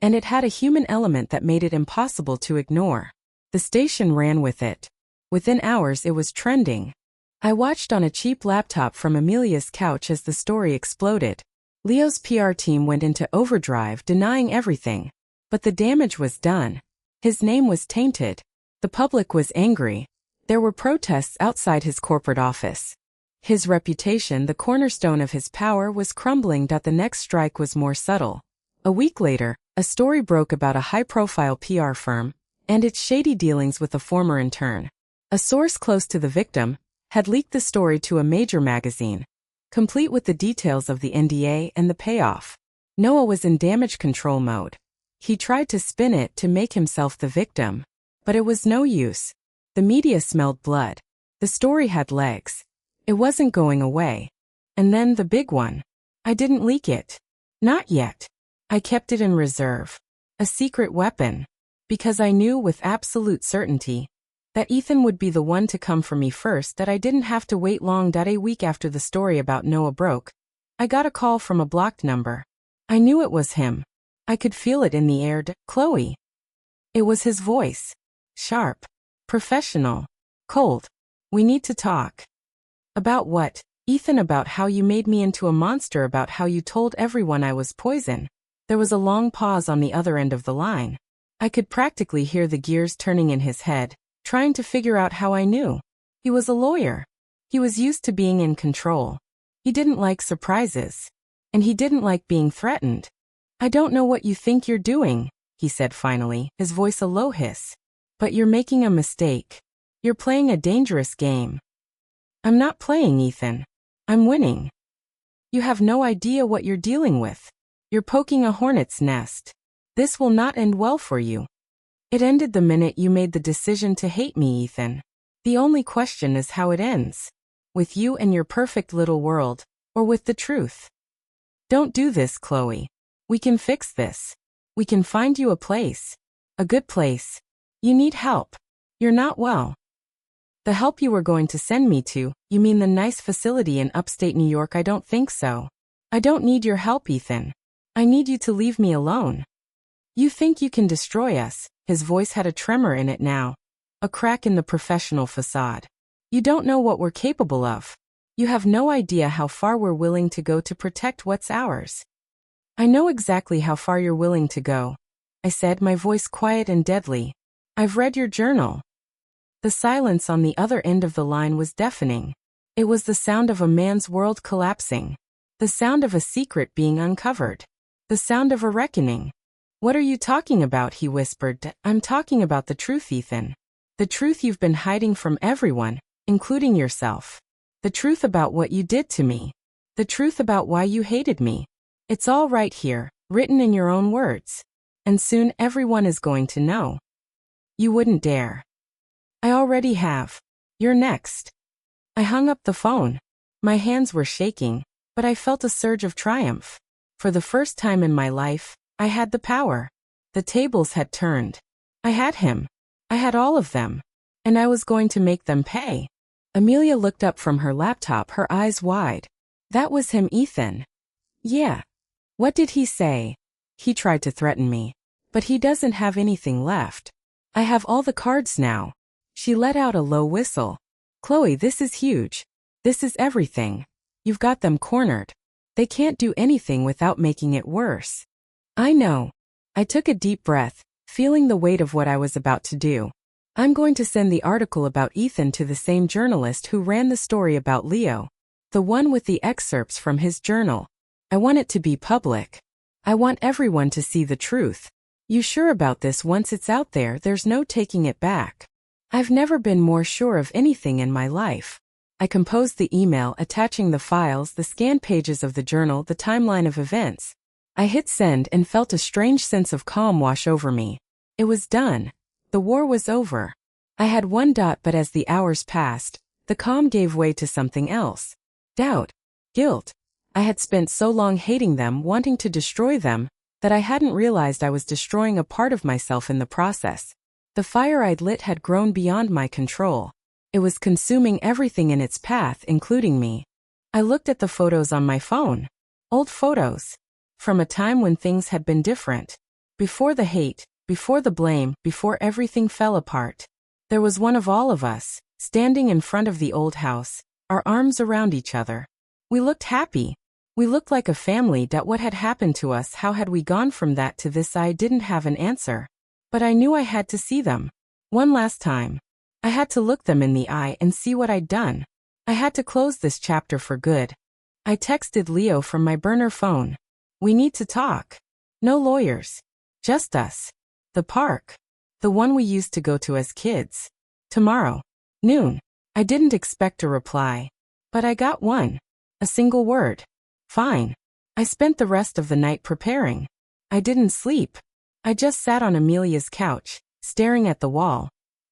and it had a human element that made it impossible to ignore. The station ran with it. Within hours it was trending. I watched on a cheap laptop from Amelia's couch as the story exploded. Leo's PR team went into overdrive, denying everything. But the damage was done. His name was tainted. The public was angry. There were protests outside his corporate office. His reputation, the cornerstone of his power, was crumbling. The next strike was more subtle. A week later, a story broke about a high-profile PR firm and its shady dealings with a former intern. A source close to the victim had leaked the story to a major magazine, complete with the details of the NDA and the payoff. Noah was in damage control mode. He tried to spin it to make himself the victim, but it was no use. The media smelled blood. The story had legs. It wasn't going away. And then the big one. I didn't leak it. Not yet. I kept it in reserve. A secret weapon. Because I knew with absolute certainty that Ethan would be the one to come for me first, that I didn't have to wait long. A week after the story about Noah broke, I got a call from a blocked number. I knew it was him. I could feel it in the air. Chloe. It was his voice. Sharp. Professional. Cold. We need to talk. About what? Ethan, about how you made me into a monster, about how you told everyone I was poison. There was a long pause on the other end of the line. I could practically hear the gears turning in his head, trying to figure out how I knew. He was a lawyer. He was used to being in control. He didn't like surprises. And he didn't like being threatened. "I don't know what you think you're doing," he said finally, his voice a low hiss. "But you're making a mistake. You're playing a dangerous game." "I'm not playing, Ethan. I'm winning. You have no idea what you're dealing with. You're poking a hornet's nest. This will not end well for you. It ended the minute you made the decision to hate me, Ethan. The only question is how it ends. With you and your perfect little world, or with the truth. Don't do this, Chloe. We can fix this. We can find you a place. A good place. You need help. You're not well." "The help you were going to send me to, you mean the nice facility in upstate New York? I don't think so. I don't need your help, Ethan. I need you to leave me alone. You think you can destroy us." His voice had a tremor in it now. A crack in the professional facade. "You don't know what we're capable of. You have no idea how far we're willing to go to protect what's ours." "I know exactly how far you're willing to go," I said, my voice quiet and deadly. "I've read your journal." The silence on the other end of the line was deafening. It was the sound of a man's world collapsing. The sound of a secret being uncovered. The sound of a reckoning. "What are you talking about?" he whispered. "I'm talking about the truth, Ethan. The truth you've been hiding from everyone, including yourself. The truth about what you did to me. The truth about why you hated me. It's all right here, written in your own words. And soon everyone is going to know. You wouldn't dare." "I already have. You're next." I hung up the phone. My hands were shaking, but I felt a surge of triumph. For the first time in my life, I had the power. The tables had turned. I had him. I had all of them. And I was going to make them pay. Amelia looked up from her laptop, her eyes wide. "That was him, Ethan." "Yeah." "What did he say?" "He tried to threaten me. But he doesn't have anything left. I have all the cards now." She let out a low whistle. "Chloe, this is huge. This is everything. You've got them cornered. They can't do anything without making it worse." "I know." I took a deep breath, feeling the weight of what I was about to do. "I'm going to send the article about Ethan to the same journalist who ran the story about Leo. The one with the excerpts from his journal. I want it to be public. I want everyone to see the truth. You sure about this? Once it's out there, there's no taking it back." I've never been more sure of anything in my life. I composed the email, attaching the files, the scanned pages of the journal, the timeline of events. I hit send and felt a strange sense of calm wash over me. It was done. The war was over. I had one dot, but as the hours passed, the calm gave way to something else. Doubt. Guilt. I had spent so long hating them, wanting to destroy them, that I hadn't realized I was destroying a part of myself in the process. The fire I'd lit had grown beyond my control. It was consuming everything in its path, including me. I looked at the photos on my phone. Old photos. From a time when things had been different. Before the hate, before the blame, before everything fell apart. There was one of all of us, standing in front of the old house, our arms around each other. We looked happy. We looked like a family. What had happened to us? How had we gone from that to this? I didn't have an answer. But I knew I had to see them. One last time. I had to look them in the eye and see what I'd done. I had to close this chapter for good. I texted Leo from my burner phone. "We need to talk. No lawyers. Just us. The park. The one we used to go to as kids. Tomorrow. Noon." I didn't expect a reply. But I got one. A single word. "Fine." I spent the rest of the night preparing. I didn't sleep. I just sat on Amelia's couch, staring at the wall,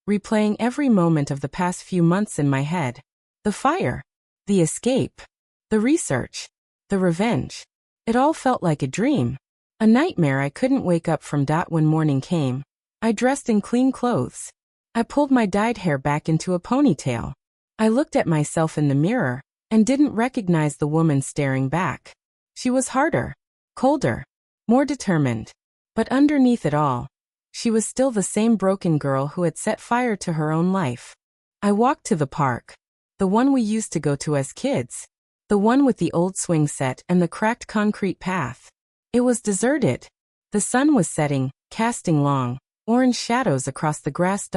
replaying every moment of the past few months in my head. The fire. The escape. The research. The revenge. It all felt like a dream. A nightmare I couldn't wake up from. When morning came, I dressed in clean clothes. I pulled my dyed hair back into a ponytail. I looked at myself in the mirror, and didn't recognize the woman staring back. She was harder, colder, more determined. But underneath it all, she was still the same broken girl who had set fire to her own life. I walked to the park. The one we used to go to as kids. The one with the old swing set and the cracked concrete path. It was deserted. The sun was setting, casting long, orange shadows across the grass.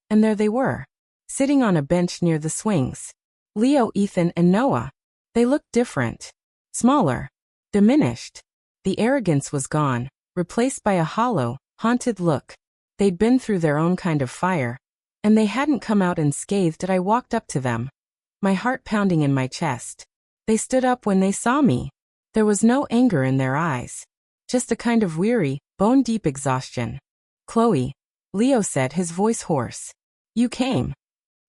And there they were, sitting on a bench near the swings. Leo, Ethan, and Noah. They looked different. Smaller. Diminished. The arrogance was gone, replaced by a hollow, haunted look. They'd been through their own kind of fire, and they hadn't come out unscathed. I walked up to them, my heart pounding in my chest. They stood up when they saw me. There was no anger in their eyes, just a kind of weary, bone-deep exhaustion. "Chloe," Leo said, his voice hoarse. "You came."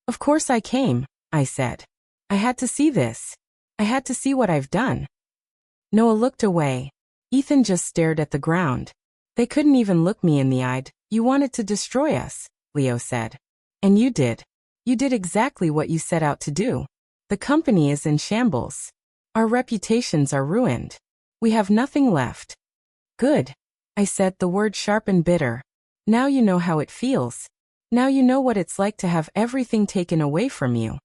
"Of course I came," I said. "I had to see this. I had to see what I've done." Noah looked away. Ethan just stared at the ground. "They couldn't even look me in the eye. You wanted to destroy us," Leo said. "And you did. You did exactly what you set out to do. The company is in shambles. Our reputations are ruined. We have nothing left." "Good," I said, the word sharp and bitter. "Now you know how it feels. Now you know what it's like to have everything taken away from you."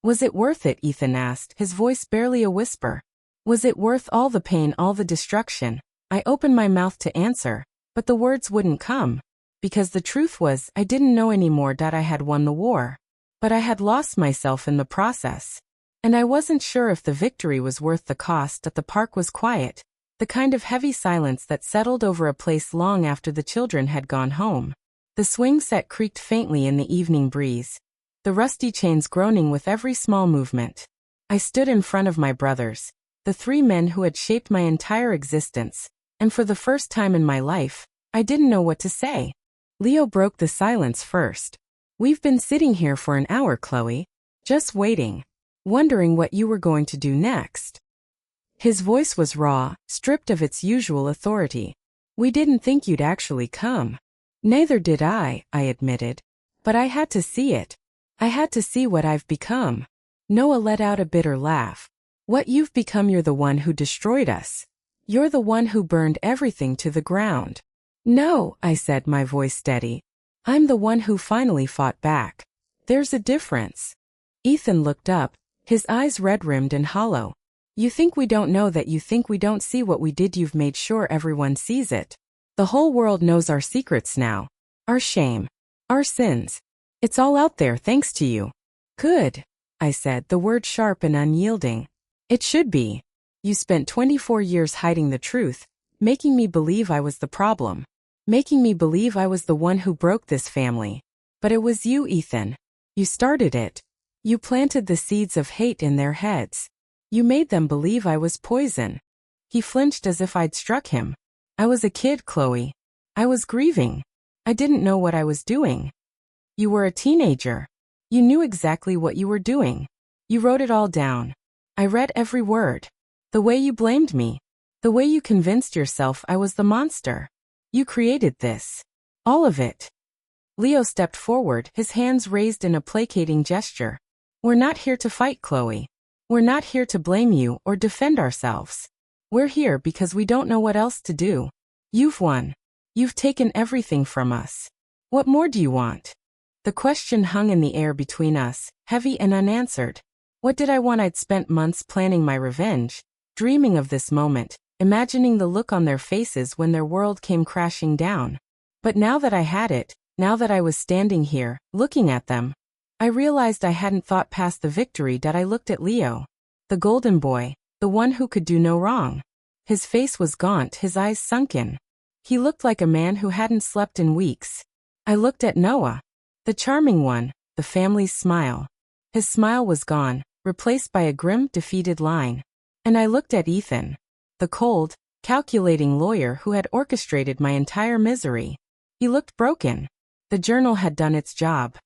"Was it worth it?" Ethan asked, his voice barely a whisper. "Was it worth all the pain, all the destruction?" I opened my mouth to answer, but the words wouldn't come. Because the truth was, I didn't know anymore that I had won the war. But I had lost myself in the process. And I wasn't sure if the victory was worth the cost. That the park was quiet, the kind of heavy silence that settled over a place long after the children had gone home. The swing set creaked faintly in the evening breeze, the rusty chains groaning with every small movement. I stood in front of my brothers, the three men who had shaped my entire existence, and for the first time in my life, I didn't know what to say. Leo broke the silence first. "We've been sitting here for an hour, Chloe, just waiting, wondering what you were going to do next." His voice was raw, stripped of its usual authority. "We didn't think you'd actually come." "Neither did I admitted. "But I had to see it. I had to see what I've become." Noah let out a bitter laugh. "What you've become? You're the one who destroyed us. You're the one who burned everything to the ground." "No," I said, my voice steady. "I'm the one who finally fought back. There's a difference." Ethan looked up, his eyes red-rimmed and hollow. "You think we don't know that? You think we don't see what we did? You've made sure everyone sees it. The whole world knows our secrets now. Our shame. Our sins. It's all out there thanks to you." "Good," I said, the word sharp and unyielding. "It should be. You spent 24 years hiding the truth, making me believe I was the problem. Making me believe I was the one who broke this family. But it was you, Ethan. You started it. You planted the seeds of hate in their heads. You made them believe I was poison." He flinched as if I'd struck him. "I was a kid, Chloe. I was grieving. I didn't know what I was doing." "You were a teenager. You knew exactly what you were doing. You wrote it all down. I read every word. The way you blamed me. The way you convinced yourself I was the monster. You created this. All of it." Leo stepped forward, his hands raised in a placating gesture. "We're not here to fight, Chloe. We're not here to blame you or defend ourselves. We're here because we don't know what else to do. You've won. You've taken everything from us. What more do you want?" The question hung in the air between us, heavy and unanswered. What did I want? I'd spent months planning my revenge, dreaming of this moment, imagining the look on their faces when their world came crashing down. But now that I had it, now that I was standing here, looking at them, I realized I hadn't thought past the victory. That I looked at Leo, the golden boy, the one who could do no wrong. His face was gaunt, his eyes sunken. He looked like a man who hadn't slept in weeks. I looked at Noah, the charming one, the family's smile. His smile was gone, replaced by a grim, defeated line. And I looked at Ethan, the cold, calculating lawyer who had orchestrated my entire misery. He looked broken. The journal had done its job.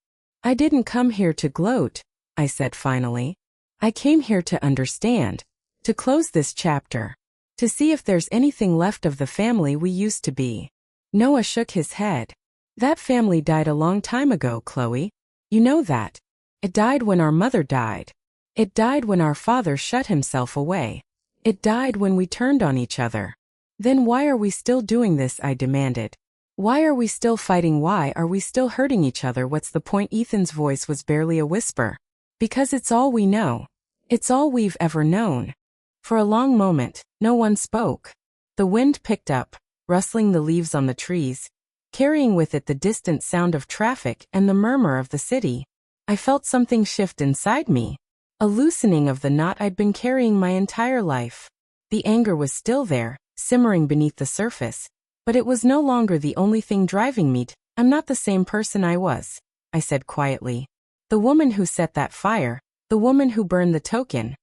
"I didn't come here to gloat," I said finally. "I came here to understand, to close this chapter, to see if there's anything left of the family we used to be." Noah shook his head. "That family died a long time ago, Chloe. You know that. It died when our mother died. It died when our father shut himself away. It died when we turned on each other. Then why are we still doing this?" I demanded. "Why are we still fighting? Why are we still hurting each other? What's the point?" Ethan's voice was barely a whisper. "Because it's all we know. It's all we've ever known." For a long moment, no one spoke. The wind picked up, rustling the leaves on the trees, carrying with it the distant sound of traffic and the murmur of the city. I felt something shift inside me. A loosening of the knot I'd been carrying my entire life. The anger was still there, simmering beneath the surface, but it was no longer the only thing driving me. I'm not the same person I was, I said quietly. The woman who set that fire, the woman who burned the token,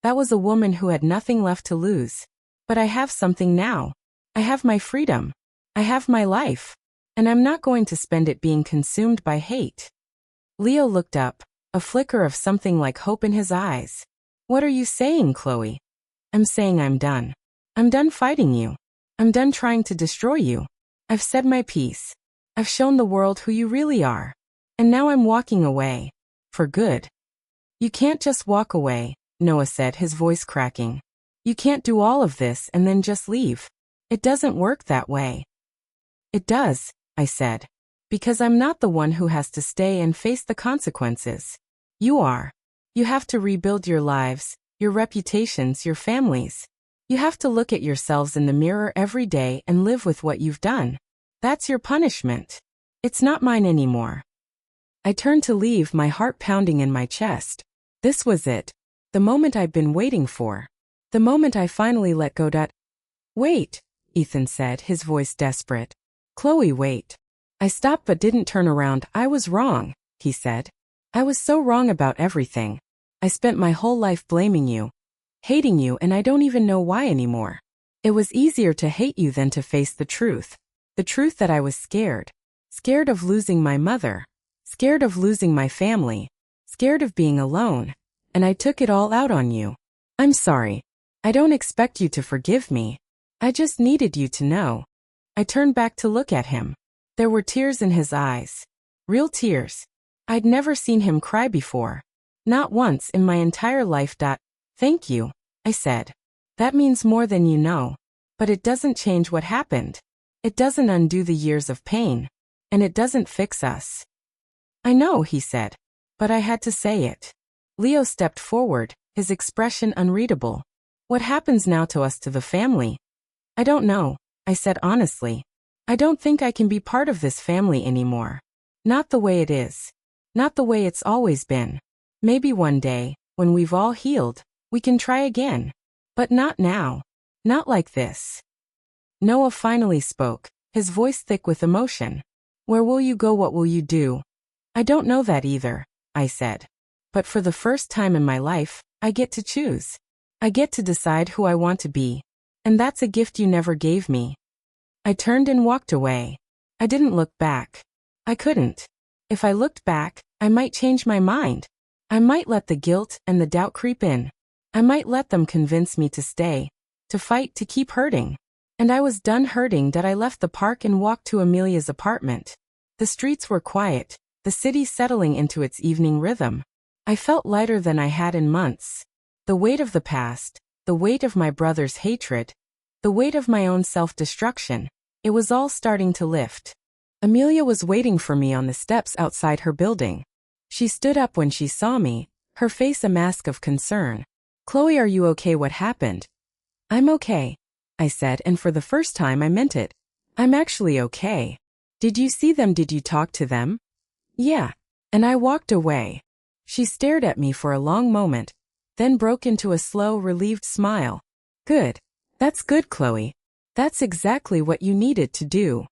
that was a woman who had nothing left to lose. But I have something now. I have my freedom. I have my life. And I'm not going to spend it being consumed by hate. Leo looked up, a flicker of something like hope in his eyes. What are you saying, Chloe? I'm saying I'm done. I'm done fighting you. I'm done trying to destroy you. I've said my piece. I've shown the world who you really are. And now I'm walking away. For good. You can't just walk away, Noah said, his voice cracking. You can't do all of this and then just leave. It doesn't work that way. It does, I said. Because I'm not the one who has to stay and face the consequences. You are. You have to rebuild your lives, your reputations, your families. You have to look at yourselves in the mirror every day and live with what you've done. That's your punishment. It's not mine anymore. I turned to leave, my heart pounding in my chest. This was it. The moment I'd been waiting for. The moment I finally let go. Wait, Ethan said, his voice desperate. Chloe, wait. I stopped but didn't turn around. I was wrong, he said. I was so wrong about everything. I spent my whole life blaming you, hating you, and I don't even know why anymore. It was easier to hate you than to face the truth. The truth that I was scared. Scared of losing my mother. Scared of losing my family. Scared of being alone. And I took it all out on you. I'm sorry. I don't expect you to forgive me. I just needed you to know. I turned back to look at him. There were tears in his eyes. Real tears. I'd never seen him cry before. Not once in my entire life. Thank you, I said. That means more than you know. But it doesn't change what happened. It doesn't undo the years of pain. And it doesn't fix us. I know, he said. But I had to say it. Leo stepped forward, his expression unreadable. What happens now to us, to the family? I don't know, I said honestly. I don't think I can be part of this family anymore. Not the way it is. Not the way it's always been. Maybe one day, when we've all healed, we can try again. But not now. Not like this. Noah finally spoke, his voice thick with emotion. Where will you go? What will you do? I don't know that either, I said. But for the first time in my life, I get to choose. I get to decide who I want to be. And that's a gift you never gave me. I turned and walked away. I didn't look back. I couldn't. If I looked back, I might change my mind. I might let the guilt and the doubt creep in. I might let them convince me to stay, to fight, to keep hurting. And I was done hurting. I left the park and walked to Amelia's apartment. The streets were quiet, the city settling into its evening rhythm. I felt lighter than I had in months. The weight of the past, the weight of my brother's hatred, the weight of my own self-destruction, it was all starting to lift. Amelia was waiting for me on the steps outside her building. She stood up when she saw me, her face a mask of concern. Chloe, are you okay? What happened? I'm okay, I said, and for the first time I meant it. I'm actually okay. Did you see them? Did you talk to them? Yeah. And I walked away. She stared at me for a long moment, then broke into a slow, relieved smile. Good. That's good, Chloe. That's exactly what you needed to do.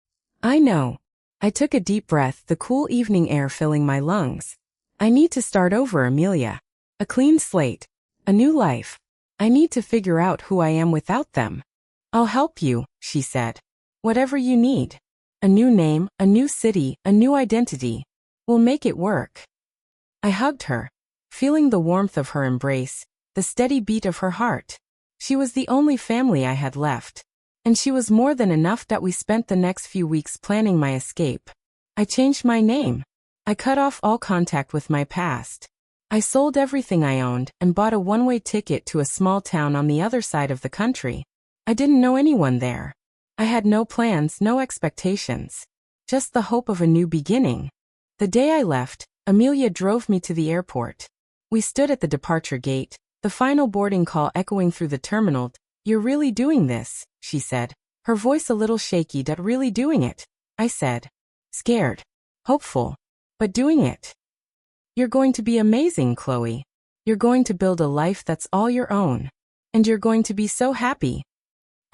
I know. I took a deep breath, the cool evening air filling my lungs. I need to start over, Amelia. A clean slate. A new life. I need to figure out who I am without them. I'll help you, she said. Whatever you need. A new name, a new city, a new identity. We'll make it work. I hugged her, feeling the warmth of her embrace, the steady beat of her heart. She was the only family I had left. And she was more than enough. We spent the next few weeks planning my escape. I changed my name. I cut off all contact with my past. I sold everything I owned and bought a one-way ticket to a small town on the other side of the country. I didn't know anyone there. I had no plans, no expectations. Just the hope of a new beginning. The day I left, Amelia drove me to the airport. We stood at the departure gate, the final boarding call echoing through the terminal. You're really doing this, she said, her voice a little shaky. Really doing it, I said. Scared. Hopeful. But doing it. You're going to be amazing, Chloe. You're going to build a life that's all your own. And you're going to be so happy.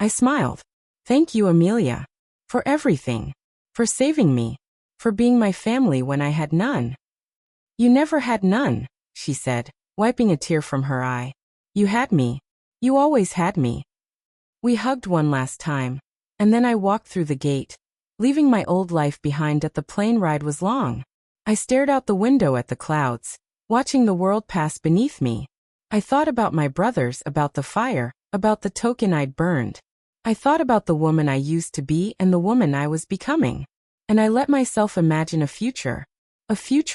I smiled. Thank you, Amelia. For everything. For saving me. For being my family when I had none. You never had none, she said, wiping a tear from her eye. You had me. You always had me. We hugged one last time. And then I walked through the gate, leaving my old life behind. That the plane ride was long. I stared out the window at the clouds, watching the world pass beneath me. I thought about my brothers, about the fire, about the token I'd burned. I thought about the woman I used to be and the woman I was becoming. And I let myself imagine a future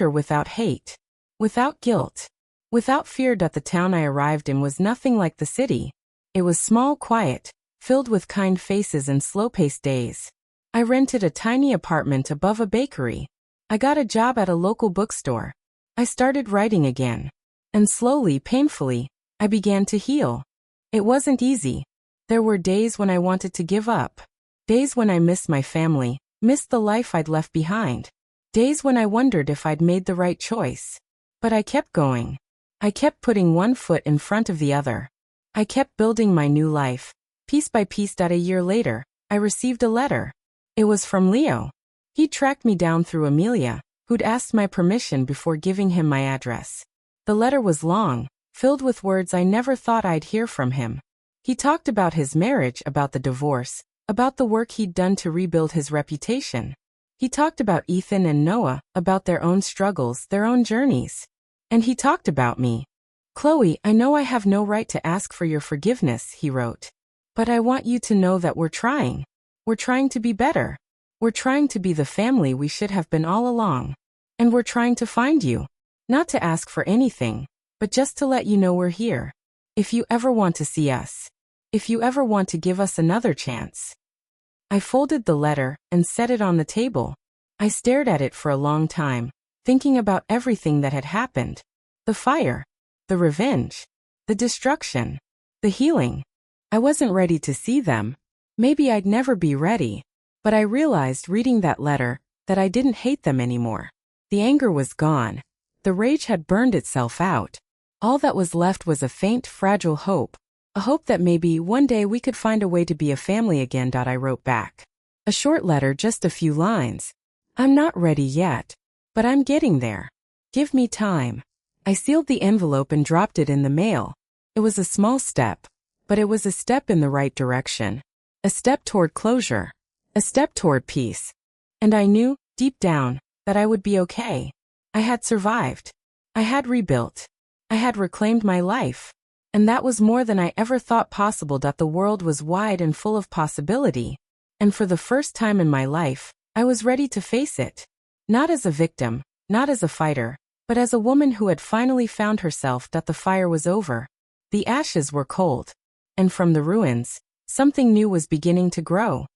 without hate, without guilt, without fear. That the town I arrived in was nothing like the city. It was small, quiet, filled with kind faces and slow-paced days. I rented a tiny apartment above a bakery. I got a job at a local bookstore. I started writing again. And slowly, painfully, I began to heal. It wasn't easy. There were days when I wanted to give up. Days when I missed my family, missed the life I'd left behind. Days when I wondered if I'd made the right choice. But I kept going. I kept putting one foot in front of the other. I kept building my new life, piece by piece. A year later, I received a letter. It was from Leo. He tracked me down through Amelia, who'd asked my permission before giving him my address. The letter was long, filled with words I never thought I'd hear from him. He talked about his marriage, about the divorce, about the work he'd done to rebuild his reputation. He talked about Ethan and Noah, about their own struggles, their own journeys. And he talked about me. Chloe, I know I have no right to ask for your forgiveness, he wrote. But I want you to know that we're trying. We're trying to be better. We're trying to be the family we should have been all along. And we're trying to find you. Not to ask for anything, but just to let you know we're here. If you ever want to see us. If you ever want to give us another chance. I folded the letter and set it on the table. I stared at it for a long time, thinking about everything that had happened. The fire. The revenge. The destruction. The healing. I wasn't ready to see them. Maybe I'd never be ready. But I realized reading that letter that I didn't hate them anymore. The anger was gone. The rage had burned itself out. All that was left was a faint, fragile hope. A hope that maybe one day we could find a way to be a family again. I wrote back. A short letter, just a few lines. I'm not ready yet. But I'm getting there. Give me time. I sealed the envelope and dropped it in the mail. It was a small step. But it was a step in the right direction. A step toward closure. A step toward peace. And I knew, deep down, that I would be okay. I had survived. I had rebuilt. I had reclaimed my life. And that was more than I ever thought possible. The world was wide and full of possibility. And for the first time in my life, I was ready to face it. Not as a victim, not as a fighter, but as a woman who had finally found herself. The fire was over. The ashes were cold. And from the ruins, something new was beginning to grow.